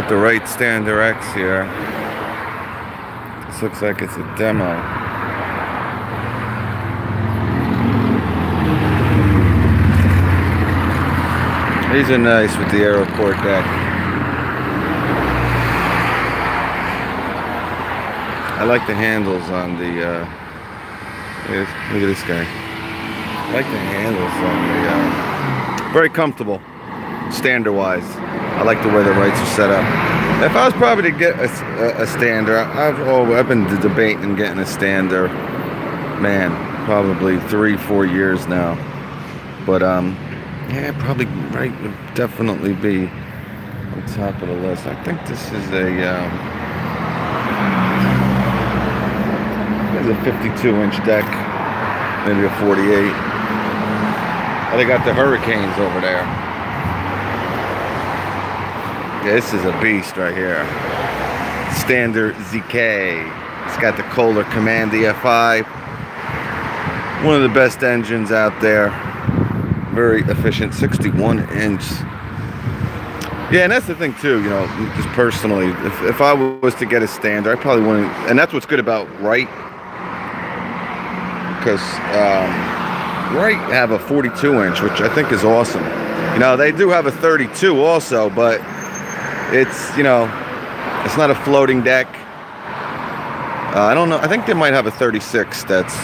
Got the Wright Stander X here. This looks like it's a demo. These are nice with the AeroCore deck. I like the handles on the, look at this guy. I like the handles on the, very comfortable, stander-wise. I like the way the Wrights are set up. If I was probably to get a stander, I've been debating getting a stander, man, probably 3-4 years now. But yeah, probably Wright would definitely be on top of the list. I think this is a 52-inch deck, maybe a 48. Oh, they got the Hurricanes over there. Yeah, this is a beast right here. Stander ZK. It's got the Kohler Command EFI. One of the best engines out there. Very efficient, 61-inch. Yeah, and that's the thing too, you know, just personally, if I was to get a stander, I probably wouldn't, and that's what's good about Wright, because Wright have a 42-inch, which I think is awesome. You know, they do have a 32 also, but it's, you know, it's not a floating deck. I don't know, I think they might have a 36 that's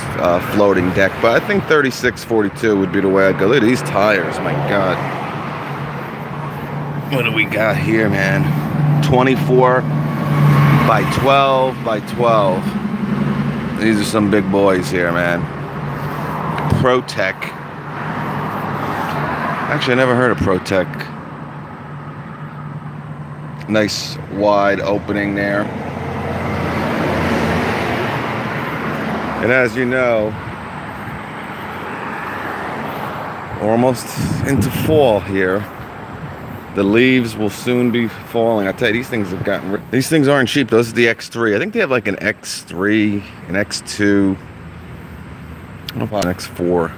floating deck, but I think 36, 42 would be the way I'd go. Look at these tires, my God. What do we got here, man? 24 by 12 by 12. These are some big boys here, man. ProTech. Actually, I never heard of ProTech. Nice wide opening there. And as you know, we're almost into fall here. The leaves will soon be falling. I tell you, these things have gotten... These things aren't cheap. Those are the X3. I think they have like an X3, an X2. I don't know about an X4.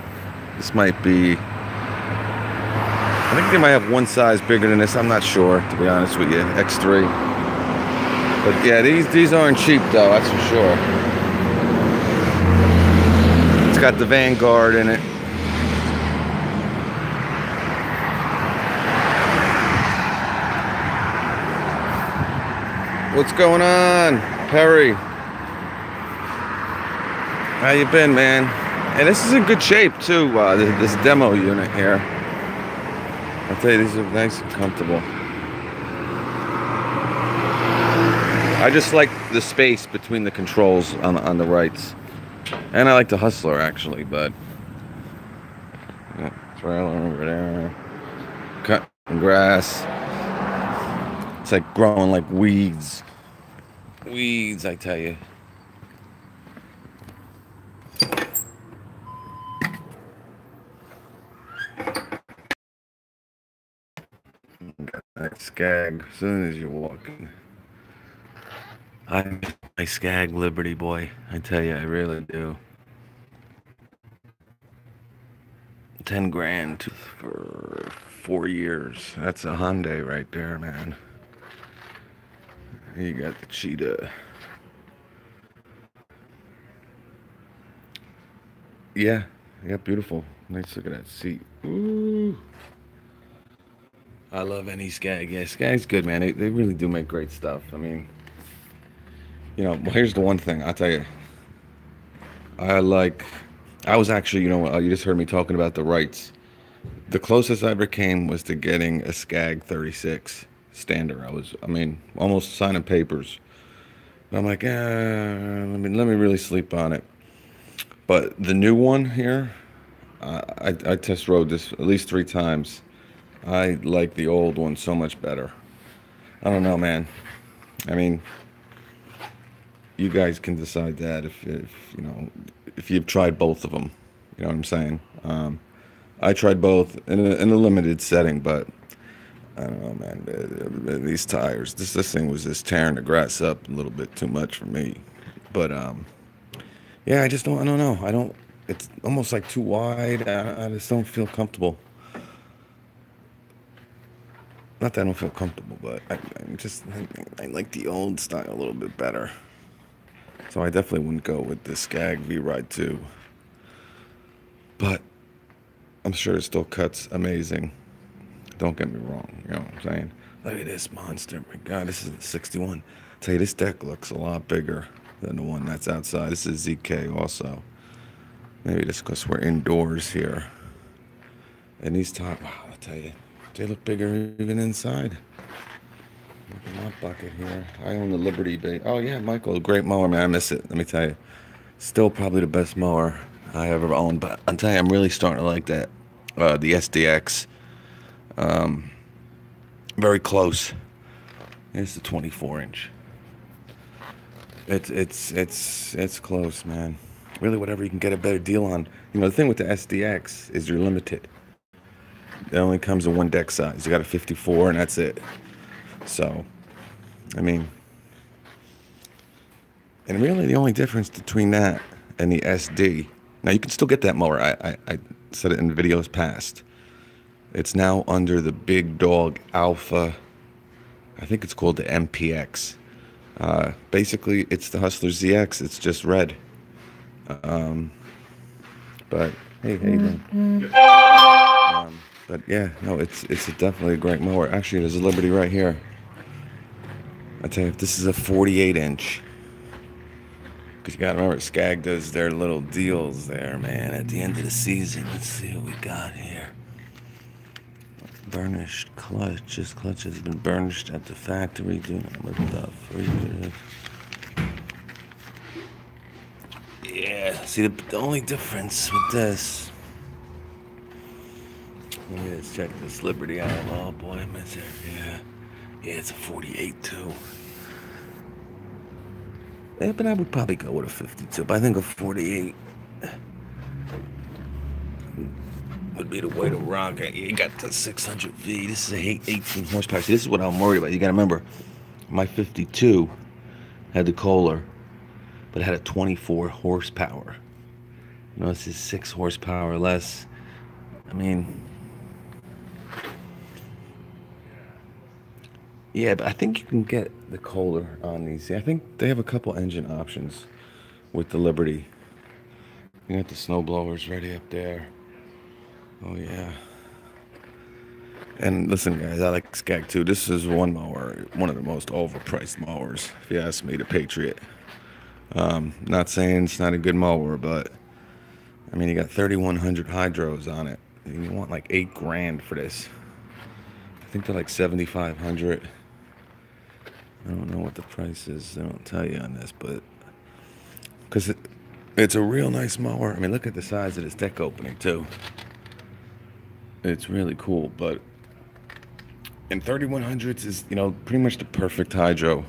This might be... I think they might have one size bigger than this. I'm not sure, to be honest with you. X3. But yeah, these aren't cheap though, that's for sure. It's got the Vanguard in it. What's going on, Perry? How you been, man? And this is in good shape too. This demo unit here. I'll tell you, these are nice and comfortable. I just like the space between the controls on the Wrights. And I like the Hustler, actually, but... Yeah, trailer over there. Cutting grass. It's like growing like weeds. Weeds, I tell you. Got that Scag as soon as you walk in. I'm a Scag Liberty boy. I tell you, I really do. 10 grand for 4 years. That's a Hyundai right there, man. You got the Cheetah. Yeah, beautiful. Nice, look at that seat. Ooh. I love any Scag. Yeah, Scag's good, man. They really do make great stuff. I mean, you know, well, here's the one thing I'll tell you. I was actually, you know, you just heard me talking about the Wrights. The closest I ever came was to getting a Scag 36 stander. I mean, almost signing papers. But I'm like, let me really sleep on it. But the new one here, I test rode this at least 3 times. I like the old one so much better. I don't know, man. I mean, you guys can decide that if you know, if you've tried both of them. You know what I'm saying? I tried both in a limited setting, but I don't know, man. These tires, this thing was just tearing the grass up a little bit too much for me. But yeah, I don't know. It's almost like too wide. I just don't feel comfortable. Not that I don't feel comfortable, but I like the old style a little bit better. So I definitely wouldn't go with the Scag V-Ride 2. But I'm sure it still cuts amazing. Don't get me wrong, you know what I'm saying? Look at this monster. My God, this is a 61. Tell you, this deck looks a lot bigger than the one that's outside. This is ZK also. Maybe just because we're indoors here. And these top, wow, I'll tell you, they look bigger even inside. Look at my bucket here. I own the Liberty Bay. Oh, yeah, Michael, great mower, man. I miss it. Let me tell you. Still probably the best mower I ever owned. But I'll tell you, I'm really starting to like that. The SDX. Very close. It's the 24-inch. It's close, man. Really, whatever you can get a better deal on. You know, the thing with the SDX is you're limited. It only comes in one deck size. You got a 54, and that's it. So, I mean, and really the only difference between that and the SD. Now you can still get that mower. I said it in videos past. It's now under the Big Dog Alpha. I think it's called the MPX. Basically, it's the Hustler ZX. It's just red. But hey, how you doing? But yeah, no, it's definitely a great mower. Actually, there's a Liberty right here. I tell you, if this is a 48-inch, because you gotta remember, Scag does their little deals there, man. At the end of the season, let's see what we got here. Burnished clutch. This clutch has been burnished at the factory. Doing with the free. Yeah. See, the only difference with this. Let me just check this Liberty out. Oh boy, I miss it. Yeah. Yeah, it's a 48 too. Yeah, but I would probably go with a 52. But I think a 48 would be the way to rock it. You got the 600V. This is a 18 horsepower. See, this is what I'm worried about. You got to remember, my 52 had the Kohler, but it had a 24 horsepower. You know, this is 6 horsepower less. I mean, yeah, but I think you can get the Kohler on these. See, I think they have a couple engine options with the Liberty. You got the snow blowers ready up there. Oh, yeah. And listen, guys, I like Scag too. This is one mower, one of the most overpriced mowers, if you ask me, the Patriot. Not saying it's not a good mower, but I mean, you got 3,100 hydros on it. And you want like $8,000 for this. I think they're like 7,500. I don't know what the price is. They don't tell you on this, but because it's a real nice mower. I mean, look at the size of this deck opening too. It's really cool, but and 3,100s is, you know, pretty much the perfect hydro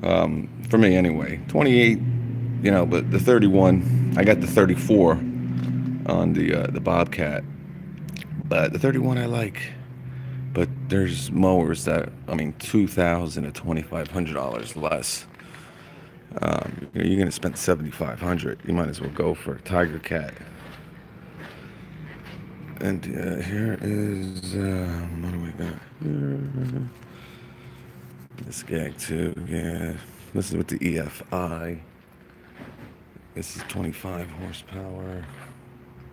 for me anyway. 28, you know, but the 31, I got the 34 on the Bobcat, but the 31 I like. But there's mowers that, I mean, $2,000 to $2,500 less. You know, you're gonna spend $7,500. You might as well go for a Tiger Cat. And here is what do we got? The Scag 2, yeah. This is with the EFI. This is 25 horsepower,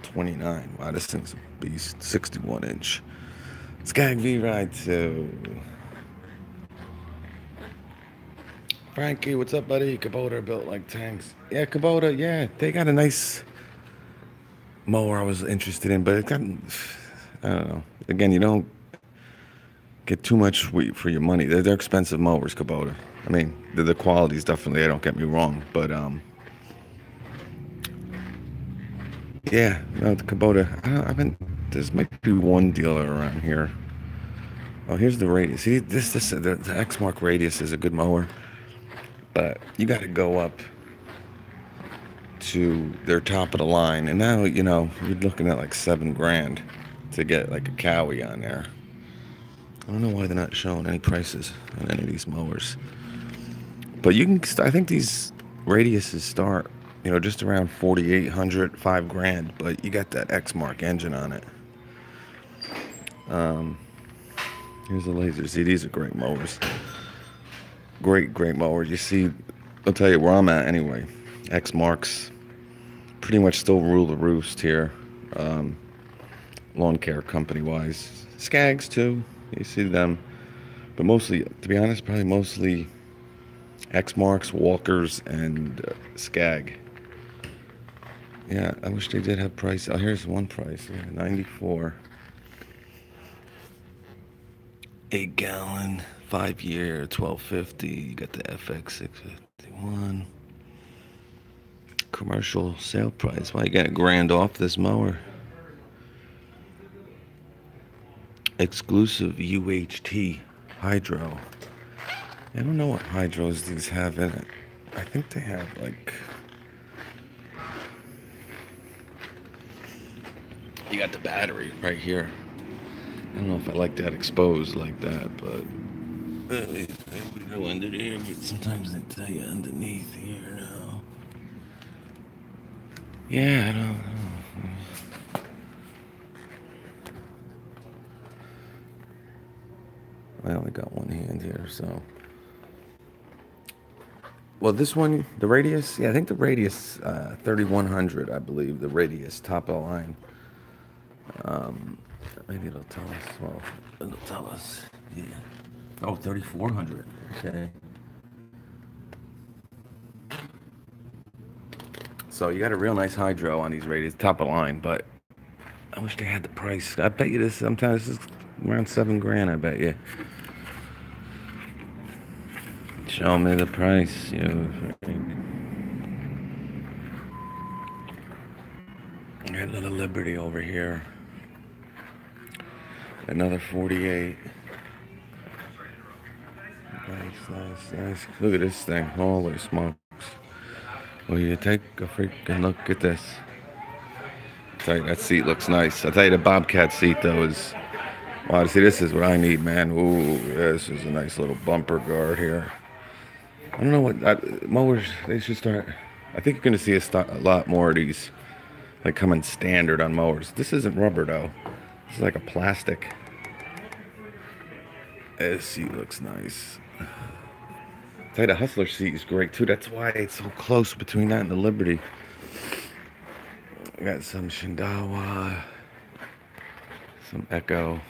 29. Wow, this thing's a beast. 61-inch. Scag V-Ride 2. Frankie, what's up, buddy? Kubota built like tanks. Yeah, Kubota, yeah. They got a nice mower I was interested in, but it got, I don't know. Again, you don't get too much for your money. They're expensive mowers, Kubota. I mean, the quality is definitely there, don't get me wrong, but yeah, no, the Kubota. There's might be one dealer around here. Oh, here's the radius. See, the Exmark radius is a good mower, but you got to go up to their top of the line, and now, you know, you're looking at like $7,000 to get like a Cowie on there. I don't know why they're not showing any prices on any of these mowers, but you can. I think these radiuses start, you know, just around 4,800, $5,000, but you got that Exmark engine on it. Here's the laser. See, these are great mowers. Great mowers. You see, I'll tell you where I'm at anyway. Exmarks pretty much still rule the roost here. Um, Lawn care company wise. Skags too. You see them. But mostly, to be honest, probably mostly Exmarks, Walkers, and Scag. Yeah, I wish they did have price. Oh, here's one price. Yeah, 94. 8 gallon, 5 year, 1250. You got the FX 651. Commercial sale price. Why you got a grand off this mower? Exclusive UHT hydro. I don't know what hydros these have in it. I think they have like. You got the battery right here. I don't know if I like that exposed like that, but we go under there. But sometimes they tell you underneath here now. Yeah, I don't know. I only got one hand here, so. Well, this one, the radius, yeah, I think the radius, 3100, I believe, the radius, top of the line. Maybe it'll tell us. Well, it'll tell us. Yeah. Oh, 3400. Okay. So you got a real nice hydro on these radius, top of the line, but I wish they had the price. I bet you this sometimes is around 7 grand, I bet you. Show me the price, you. Got a little Liberty over here. Another 48. Nice. Look at this thing. Holy smokes. Will you take a freaking look at this? I'll tell you, that seat looks nice. I'll tell you, the Bobcat seat, though, is... Wow, see, this is what I need, man. Ooh, this is a nice little bumper guard here. I don't know what... mowers, they should start... I think you're going to see a lot more of these, like, coming standard on mowers. This isn't rubber, though. This is like a plastic. This seat looks nice. I'll tell you, the Hustler seat is great, too. That's why it's so close between that and the Liberty. I got some Shindawa, some Echo.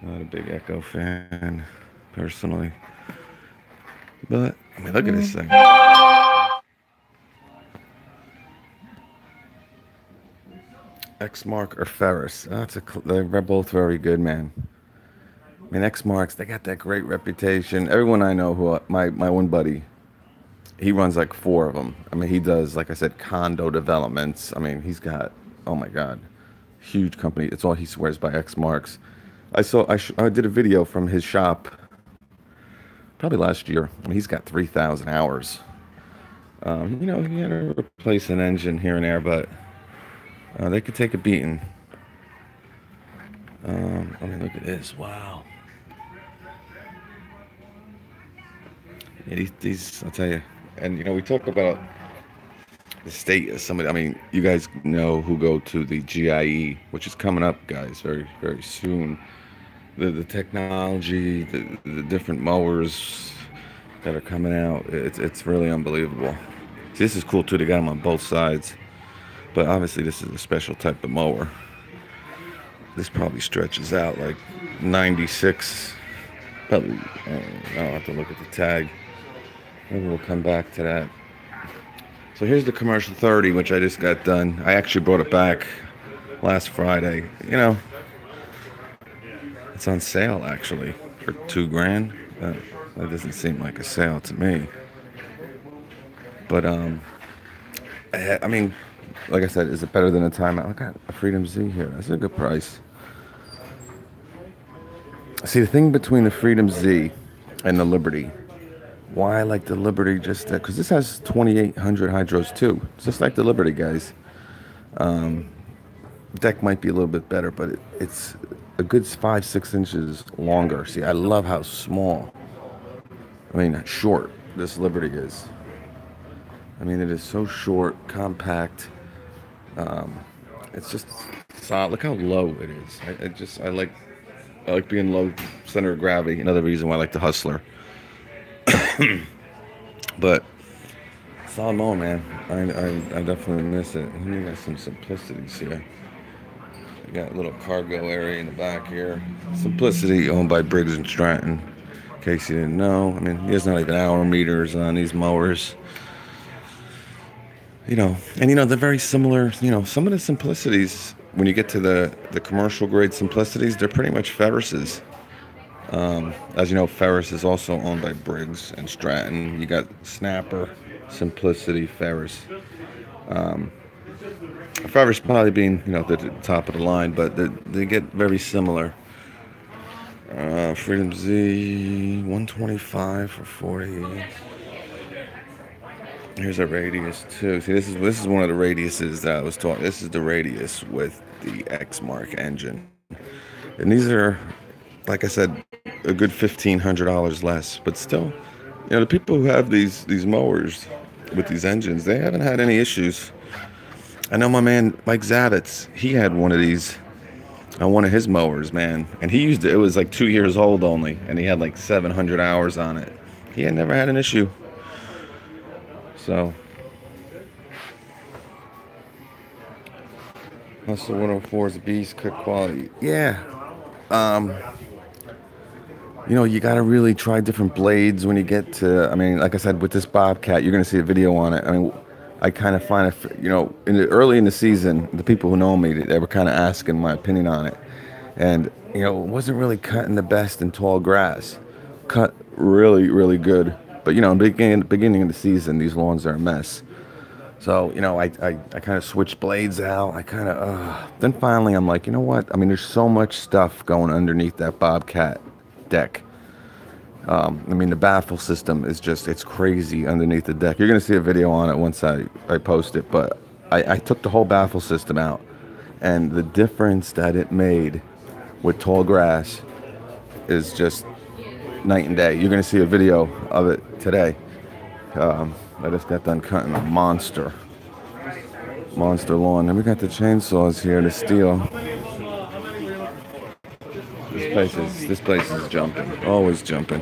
Not a big Echo fan, personally. But, I mean, look at this thing. Exmark or Ferris. They're both very good, man. I mean, Exmarks, they got that great reputation. Everyone I know, my one buddy, he runs like 4 of them. I mean, he does, like I said, condo developments. I mean, he's got, oh my God, huge company. It's all he swears by, Exmarks. I did a video from his shop probably last year. I mean, he's got 3,000 hours. You know, he had to replace an engine here and there, but they could take a beating. I mean, look at this. Wow. Yeah, these, I'll tell you. And, you know, we talk about the state of somebody. I mean, you guys know who go to the GIE, which is coming up, guys, very, very soon. The technology, the different mowers that are coming out, it's really unbelievable. See, this is cool, too. They got them on both sides. But obviously, this is a special type of mower. This probably stretches out like 96. Probably, I'll have to look at the tag. Maybe we'll come back to that. So here's the commercial 30, which I just got done. I actually brought it back last Friday. You know, it's on sale actually for 2 grand. That doesn't seem like a sale to me. But I mean, like I said, is it better than a timeout? I got a Freedom Z here. That's a good price. See, the thing between the Freedom Z and the Liberty, why I like the Liberty just because this has 2,800 hydros too. It's just like the Liberty, guys. Deck might be a little bit better, but it's a good 5-6 inches longer. See, I love how small, I mean, short this Liberty is. I mean, it is so short, compact. It's just solid. Look how low it is. I like being low center of gravity. Another reason why I like the Hustler. But solid mower, man. I definitely miss it. And you got some simplicities here. You got a little cargo area in the back here. Simplicity owned by Briggs and Stratton. In case you didn't know, I mean, there's not even hour meters on these mowers. They're very similar. Some of the simplicities when you get to the commercial grade simplicities, they're pretty much Ferris's. As you know, Ferris is also owned by Briggs and Stratton. You got Snapper, Simplicity, Ferris. Ferris probably being the top of the line, but they get very similar. Freedom Z 125 for 40. Here's a radius too. See, this is one of the radiuses that I was talking. This is the radius with the Exmark engine, and these are, like I said, a good $1,500 less. But still, the people who have these mowers with these engines, they haven't had any issues. I know my man Mike Zavitz. He had one of these on one of his mowers, man, and he used it. It was like 2 years old only, and he had like 700 hours on it. He had never had an issue. So, Hustle 104 is a beast, good quality. Yeah. Um, you got to really try different blades when you get to, I mean, like I said, with this Bobcat, you're going to see a video on it. I mean, I kind of find it, early in the season, the people who know me, they were kind of asking my opinion on it. And, it wasn't really cutting the best in tall grass. Cut really, really good. But, in the beginning of the season, these lawns are a mess. So, I kind of switched blades out. Then finally I'm like, you know what? I mean, there's so much stuff going underneath that Bobcat deck. I mean, the baffle system is it's crazy underneath the deck. You're going to see a video on it once I post it. But I took the whole baffle system out. And the difference that it made with tall grass is just night and day. You're going to see a video of it today. I just got done cutting a monster lawn. And we got the chainsaws here, the Stihl. This place is jumping, always jumping.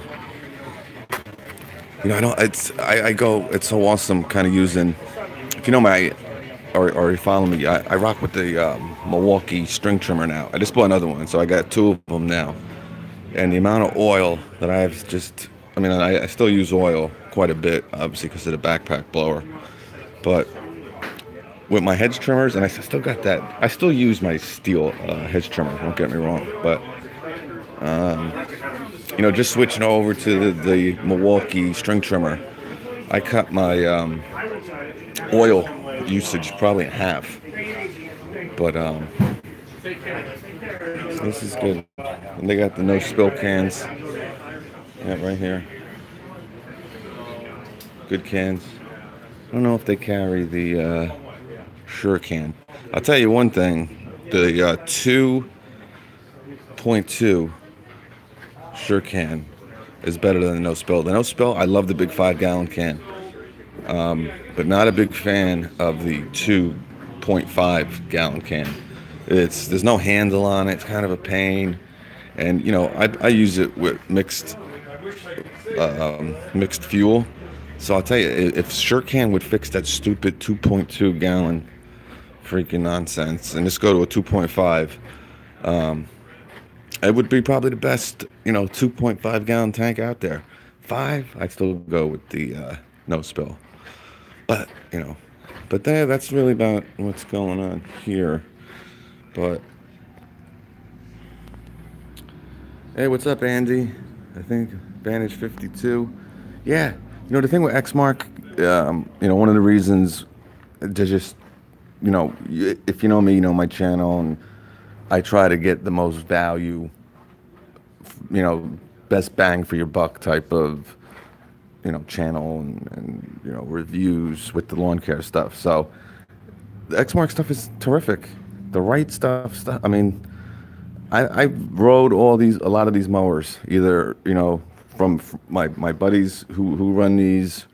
I don't. I go. It's so awesome, kind of using. If you know my, or you follow me, I rock with the Milwaukee string trimmer now. I just bought another one, so I got two of them now. And the amount of oil that I have I mean, I still use oil quite a bit, obviously, because of the backpack blower. But with my hedge trimmers, and I still got that, I still use my Stihl hedge trimmer, don't get me wrong. But, just switching over to the Milwaukee string trimmer, I cut my oil usage probably in half. But, this is good. And they got the no spill cans. Yeah, right here. Good cans. I don't know if they carry the Sure can. I'll tell you one thing. The 2.2 Sure can is better than the no spill. The no spill, I love the big 5-gallon can. But not a big fan of the 2.5 gallon can. There's no handle on it. It's kind of a pain. And I use it with mixed fuel. So I'll tell you, if SureCan would fix that stupid 2.2 gallon freaking nonsense and just go to a 2.5, it would be probably the best 2.5 gallon tank out there. 5, I'd still go with the no spill. But that's really about what's going on here. But hey, what's up, Andy? I think Vantage 52. Yeah, the thing with Exmark, one of the reasons to just, if you know me, you know my channel, and I try to get the most value, best bang for your buck type of, channel and reviews with the lawn care stuff. So the Exmark stuff is terrific. The Wright stuff. I mean, I rode a lot of these mowers, either from my buddies who run these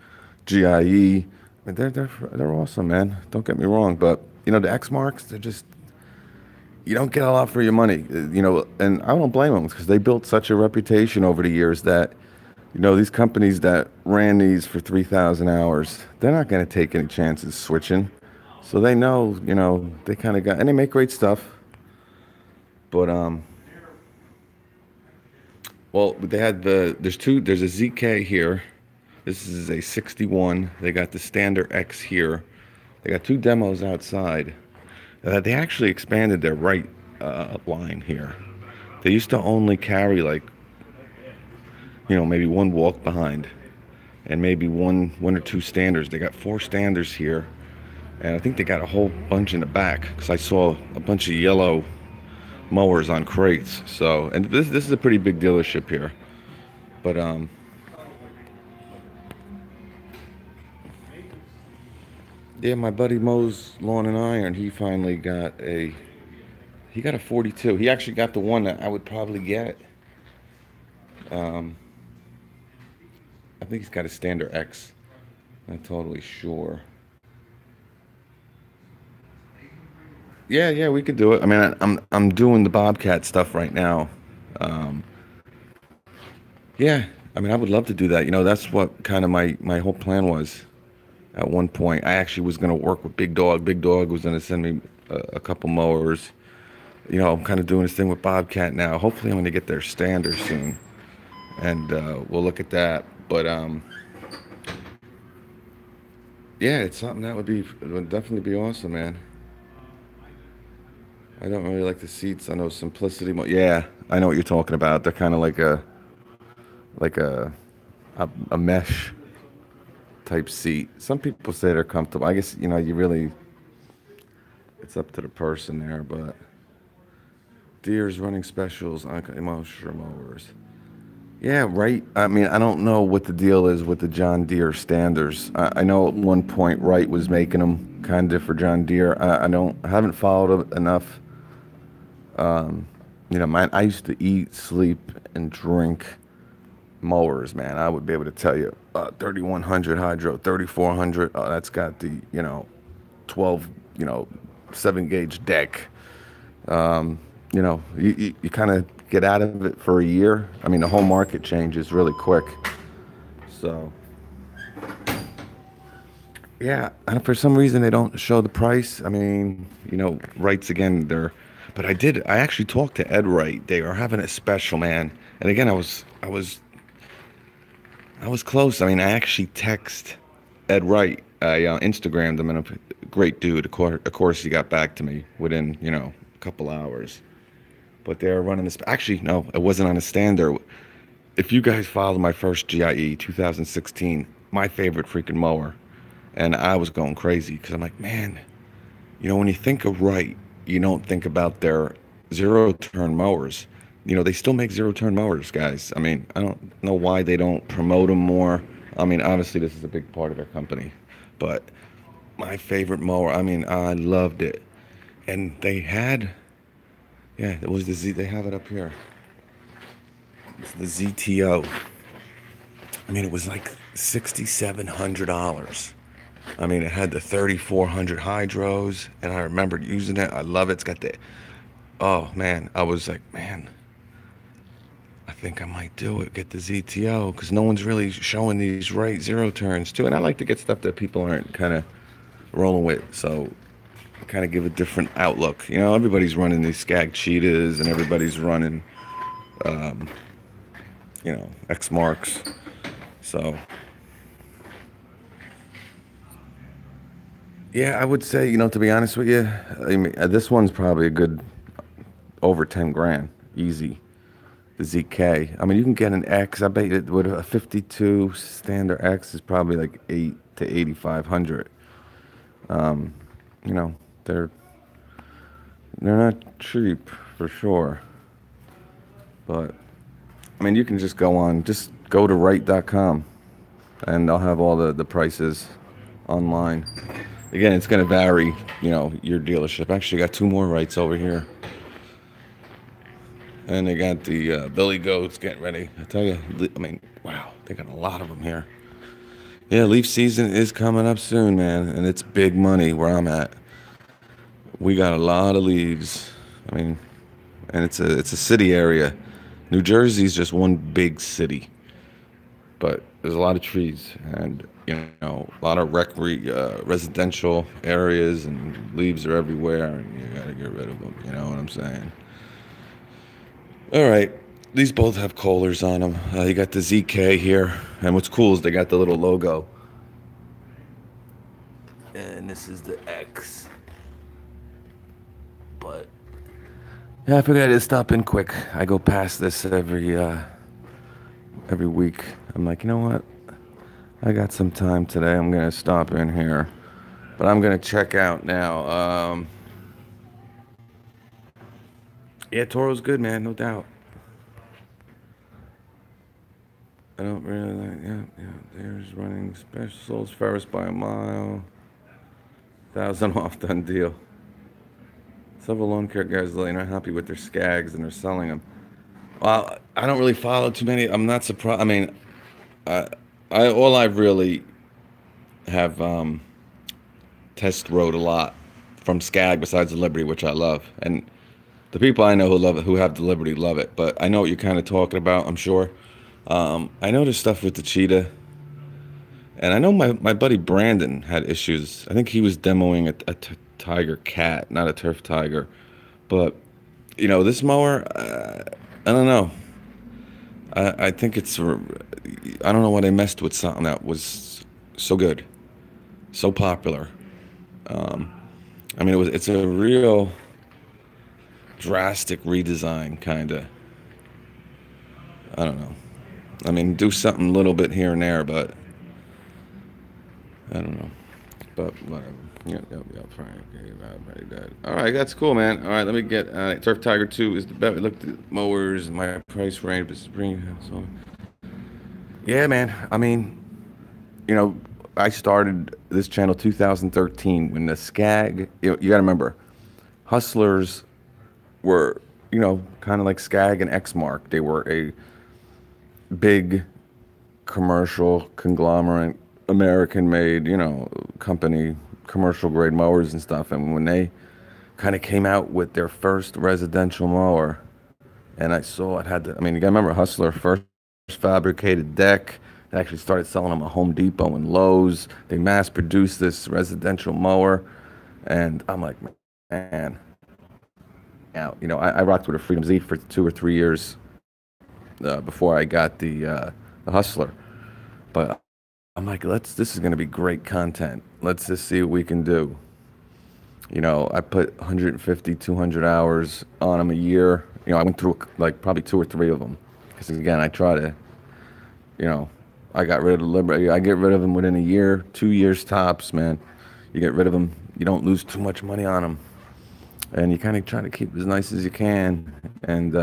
GIE. I mean, they're awesome, man. Don't get me wrong, but the Exmarks, they're just you don't get a lot for your money, and I don't blame them because they built such a reputation over the years that, these companies that ran these for 3,000 hours, they're not going to take any chances switching. So they know, they kind of got, and they make great stuff. But, well, there's a ZK here. This is a 61. They got the Standard X here. They got two demos outside. They actually expanded their Wright line here. They used to only carry like, maybe one walk behind and maybe one or two standers. They got four standers here, and I think they got a whole bunch in the back because I saw a bunch of yellow mowers on crates. So, and this is a pretty big dealership here. But yeah, my buddy mows lawn and iron. He got a 42. He actually got the one that I would probably get. Um, I think he's got a Standard X. Not totally sure. Yeah, yeah, we could do it. I mean, I'm doing the Bobcat stuff right now. Um, yeah, I mean, I would love to do that. That's what kind of my whole plan was. At one point, I actually was going to work with Big Dog. Big Dog was going to send me a couple mowers. I'm kind of doing this thing with Bobcat now. Hopefully, I'm going to get their standard soon, and we'll look at that. But yeah, it's something that would definitely be awesome, man. I don't really like the seats on those Simplicity. Yeah, I know what you're talking about. They're kind of like a mesh type seat. Some people say they're comfortable. I guess it's up to the person there. But Deere's running specials on emotional mowers. Yeah, right. I mean, I don't know what the deal is with the John Deere standards. I know at one point Wright was making them kind of for John Deere. I haven't followed it enough. Man, I used to eat, sleep, and drink mowers, man. I would be able to tell you 3100 hydro, 3400. That's got the 12, 7 gauge deck. You kind of get out of it for a year. I mean, the whole market changes really quick. So yeah, and for some reason they don't show the price. I mean, Wrights again. But I actually talked to Ed Wright. They are having a special, man. And again, I was close. I mean, I actually text Ed Wright. I Instagrammed him, and a great dude. Of course, he got back to me within, a couple hours. But they're running this. Actually, no, it wasn't on a standard. If you guys followed my first GIE 2016, my favorite freaking mower, and I was going crazy because I'm like, man, when you think of Wright, you don't think about their zero turn mowers. They still make zero turn mowers, guys. I mean, I don't know why they don't promote them more. I mean, obviously, this is a big part of their company, but my favorite mower, I mean, I loved it. And yeah, it was the Z, they have it up here. It's the ZTO. I mean, it was like $6,700. I mean, it had the 3,400 hydros, and I remembered using it. I love it. It's got oh man, I was like, man, I think I might do it. Get the ZTO because no one's really showing these right zero turns too. And I like to get stuff that people aren't kind of rolling with. So kind of give a different outlook. Everybody's running these Scag cheetahs and everybody's running, Exmarks. So yeah, I would say, to be honest with you, I mean, this one's probably a good over 10 grand, easy. The ZK. I mean, you can get an X. I bet it would a 52 standard X is probably like 8 to 8,500. Um, you know, they're they're not cheap for sure. But I mean, you can just go to Wright.com and they'll have all the prices online. Again, it's going to vary, your dealership. Actually, got two more Wrights over here. And they got the Billy Goats getting ready. I tell you, I mean, wow, they got a lot of them here. Yeah, leaf season is coming up soon, man, and it's big money where I'm at. We got a lot of leaves, I mean, and it's a city area. New Jersey's just one big city, but there's a lot of trees and a lot of residential areas, and leaves are everywhere, and you gotta get rid of them. You know what I'm saying? All right. These both have Kohlers on them. You got the ZK here, and what's cool is they got the little logo. And this is the X. But yeah, I figured I'd just stop in quick. I go past this every week. I'm like, you know what? I got some time today. I'm gonna stop in here, but I'm gonna check out now. Yeah, Toro's good, man, no doubt. I don't really like. Yeah, yeah. There's running specials. Ferris by a mile. 1,000 off done deal. Several lawn care guys are not happy with their Scags and they're selling them. Well, I don't really follow too many. I'm not surprised. I mean, I, I all I really have test rode a lot from Scag besides the Liberty, which I love, and the people I know who love it, who have the Liberty, love it. But I know what you're kind of talking about. I'm sure. I know there's stuff with the Cheetah, and I know my buddy Brandon had issues. I think he was demoing a Tiger Cat, not a Turf Tiger, but this mower. I don't know. I think I don't know why they messed with something that was so good, so popular. Um, I mean, it's a real drastic redesign, kind of. I don't know. I mean, do something a little bit here and there, but I don't know. But whatever. Yep. Fine. Okay, I'm ready. That. All right, that's cool, man. All right, let me get Turf Tiger 2 is the better. Look at the mowers, my price range, but spring. So, yeah, man. I mean, you know, I started this channel 2013 when the Scag. You got to remember, hustlers were kind of like Scag and Exmark. They were a big commercial conglomerate, American made, company, commercial grade mowers and stuff. And when they kind of came out with their first residential mower, and I saw it had I mean, you gotta remember Hustler first fabricated deck. They actually started selling them at Home Depot and Lowe's. They mass produced this residential mower, and I'm like, man, now I rocked with a Freedom Z for 2 or 3 years before I got the Hustler. But I'm like, this is gonna be great content. Let's just see what we can do. I put 150, 200 hours on them a year. I went through like probably two or three of them. Because again, I try to, you know, I got rid of Liberty. I get rid of them within a year, 2 years tops, man. You get rid of them, you don't lose too much money on them. And you kind of try to keep as nice as you can. And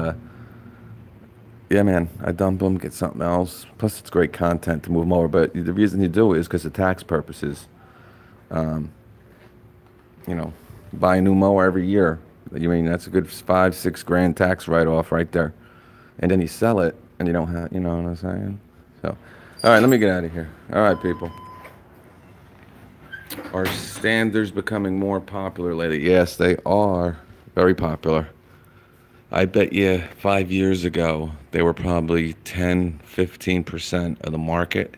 yeah, man, I dump them, get something else. Plus, it's great content to move them over. But the reason you do it is because of tax purposes. Um, you know, buy a new mower every year. You mean that's a good 5, 6 grand tax write-off right there, and then you sell it, and you don't have, you know what I'm saying? So, all right, let me get out of here. All right, people. Are standards becoming more popular lately? Yes, they are very popular. I bet you 5 years ago they were probably 10, 15% of the market.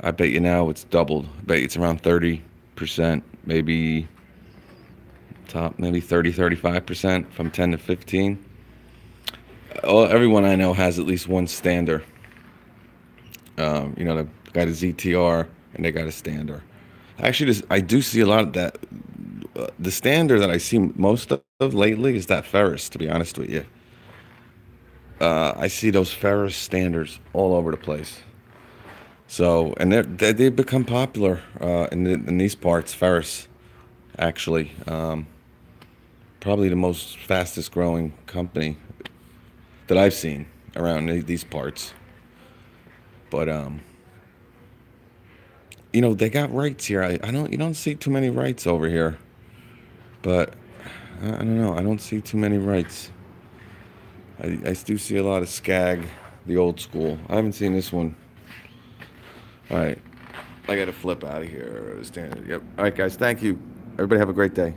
I bet you now it's doubled. I bet you it's around 30%, maybe top maybe 30, 35% from 10 to 15. Everyone I know has at least one stander. They got a ZTR and they got a stander. Actually, I do see a lot of that. The stander that I see most of lately is that Ferris, to be honest with you. I see those Ferris standers all over the place. So, and they've become popular in these parts. Ferris, actually, probably the most fastest growing company that I've seen around these parts. But they got Wrights here. I don't you don't see too many Wrights over here. But I don't know. I don't see too many Wrights. I do see a lot of Scag, the old school. I haven't seen this one. All right, I got to flip out of here. Yep. All right, guys. Thank you. Everybody have a great day.